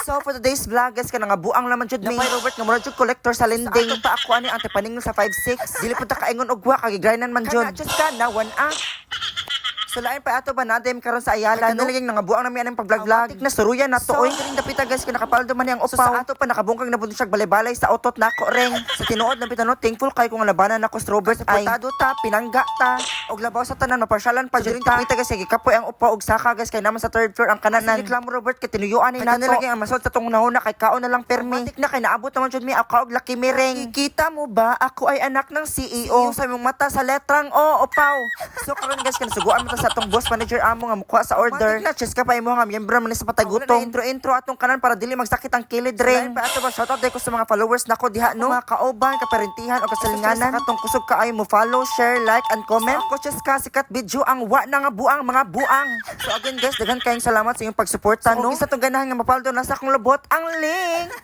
So for today's vlog guys kana nga buang naman jud mi. Napay Robert nga mura jud collector sa lending. Sa ato pa ako ani ang tepaningin sa 5'6". Dili pud ta kaingon og wa kay grinan man jud. Kana just ka na 1A. So lain pa ato ba nadim karon sa Ayala no. Nalaging nga buang nami anang pag-vlog. Na suruyan na to oy. Kining dapita guys kay nakapaldo man yang upaw. So sa ato pa nakabungkag na pud siya balay-balay sa otot nako reng. Sa tinuod na bitano thankful kay kung labanan nako sa Robert ay portado ta pinangga ta og labaw sa tanan maparsyalan pa jud ta. Dapita guys kay kapoy ang upaw og saka guys kay naman sa third floor ang kananan. Reklamo Robert kay tinuyuan ni nato. Nalaging ang masod sa tong nahuna kay kaon na lang permi. Matik na kay naabot naman jud mi ako og laki mireng. Kikita mo ba ako ay anak ng CEO. Sa imong mata sa letrang O upaw. So karon guys kan suguan mo ta sa tong boss manager amo nga mukha sa order. Na chess ka pa imo nga miyembro man sa patagutong. Intro atong kanan para dili magsakit ang kilid ring. Pa ato ba shoutout day ko sa mga followers nako diha no. Mga kaoban, kaparentihan o kasalinganan. Katong kusog ka ay mo follow, share, like and comment. Ako chess ka sikat video ang wa na nga buang mga buang. So again guys, daghan kayong salamat sa inyong pagsuporta no. Kung isa tong ganahan nga mapaldo nasa akong lubot ang link.